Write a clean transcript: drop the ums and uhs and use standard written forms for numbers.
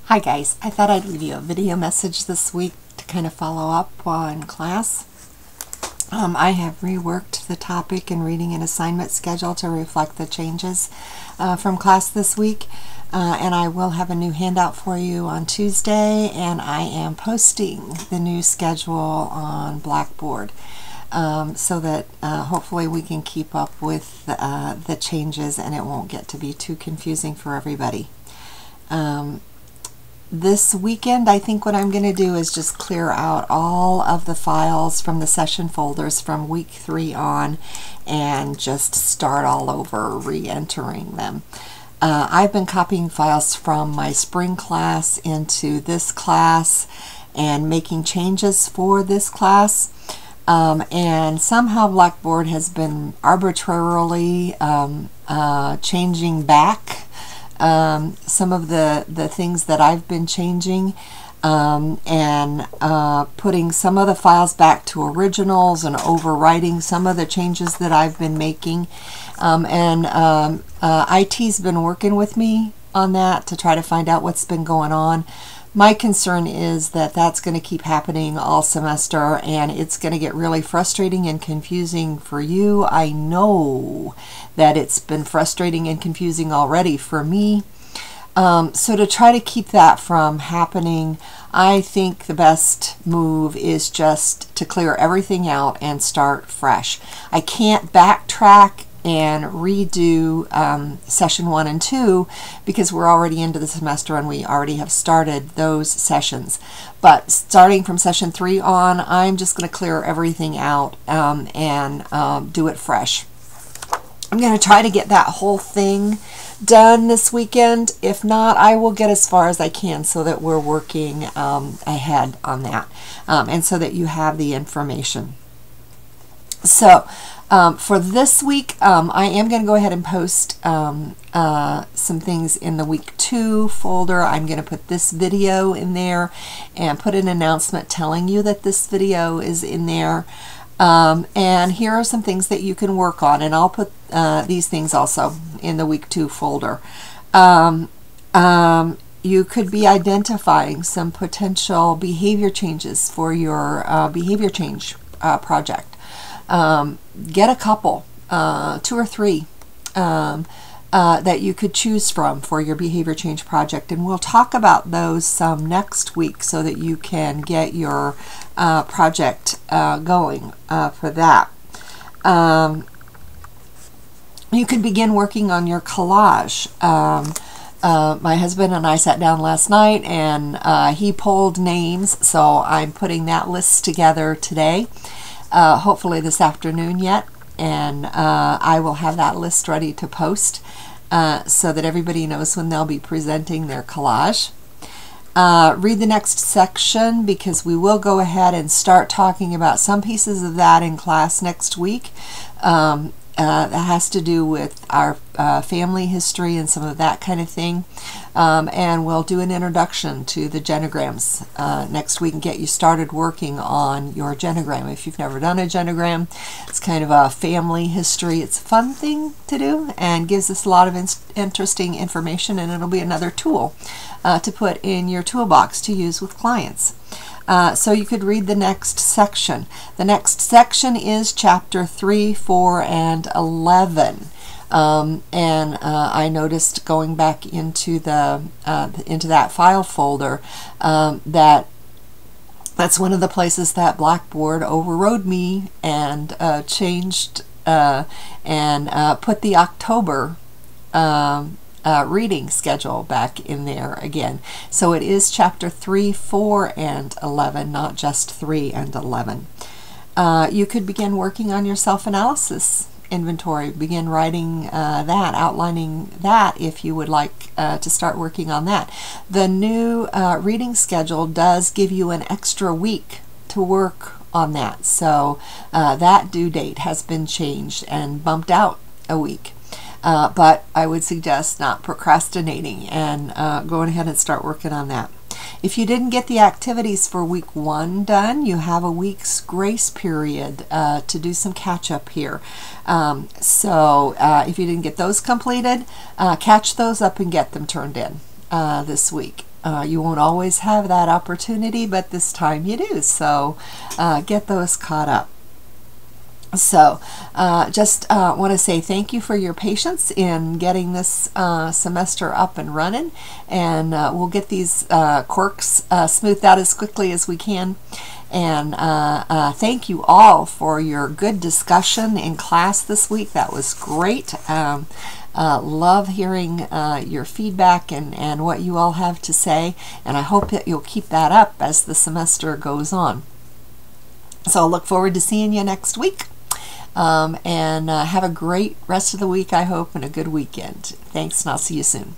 Hi guys, I thought I'd leave you a video message this week to kind of follow up on class. I have reworked the topic and reading and assignment schedule to reflect the changes from class this week. And I will have a new handout for you on Tuesday, and I am posting the new schedule on Blackboard so that hopefully we can keep up with the changes and it won't get to be too confusing for everybody. This weekend, I think what I'm going to do is just clear out all of the files from the session folders from week 3 on and just start all over, re-entering them. I've been copying files from my spring class into this class and making changes for this class. And somehow Blackboard has been arbitrarily changing back some of the things that I've been changing and putting some of the files back to originals and overwriting some of the changes that I've been making. IT's been working with me on that to try to find out what's been going on. My concern is that that's going to keep happening all semester and it's going to get really frustrating and confusing for you. I know that it's been frustrating and confusing already for me. So to try to keep that from happening, I think the best move is just to clear everything out and start fresh. I can't backtrack and redo session 1 and 2 because we're already into the semester and we already have started those sessions. But starting from session 3 on, I'm just going to clear everything out and do it fresh. I'm going to try to get that whole thing done this weekend. If not, I will get as far as I can so that we're working ahead on that and so that you have the information. So for this week, I am going to go ahead and post some things in the week 2 folder. I'm going to put this video in there and put an announcement telling you that this video is in there. And here are some things that you can work on, and I'll put these things also in the week 2 folder. You could be identifying some potential behavior changes for your behavior change project. Get a couple, 2 or 3, that you could choose from for your behavior change project, and we'll talk about those some next week so that you can get your project going for that. You could begin working on your collage. My husband and I sat down last night and he pulled names, so I'm putting that list together today. Hopefully this afternoon yet, and I will have that list ready to post so that everybody knows when they'll be presenting their collage. Read the next section because we will go ahead and start talking about some pieces of that in class next week. That has to do with our family history and some of that kind of thing. And we'll do an introduction to the genograms next week and get you started working on your genogram. If you've never done a genogram, it's kind of a family history. It's a fun thing to do and gives us a lot of interesting information, and it'll be another tool to put in your toolbox to use with clients. So you could read the next section. The next section is chapter 3, 4, and 11. I noticed going back into that file folder that's one of the places that Blackboard overrode me and changed and put the October reading schedule back in there again. So it is chapter 3, 4, and 11, not just 3 and 11. You could begin working on your self-analysis inventory, begin writing that, outlining that if you would like to start working on that. The new reading schedule does give you an extra week to work on that, so that due date has been changed and bumped out a week. But I would suggest not procrastinating and going ahead and start working on that. If you didn't get the activities for week 1 done, you have a week's grace period to do some catch up here. So if you didn't get those completed, catch those up and get them turned in this week. You won't always have that opportunity, but this time you do. So get those caught up. So just want to say thank you for your patience in getting this semester up and running, and we'll get these quirks smoothed out as quickly as we can. And thank you all for your good discussion in class this week. That was great. Love hearing your feedback and what you all have to say, and I hope that you'll keep that up as the semester goes on. So I'll look forward to seeing you next week. And have a great rest of the week, I hope, and a good weekend. Thanks, and I'll see you soon.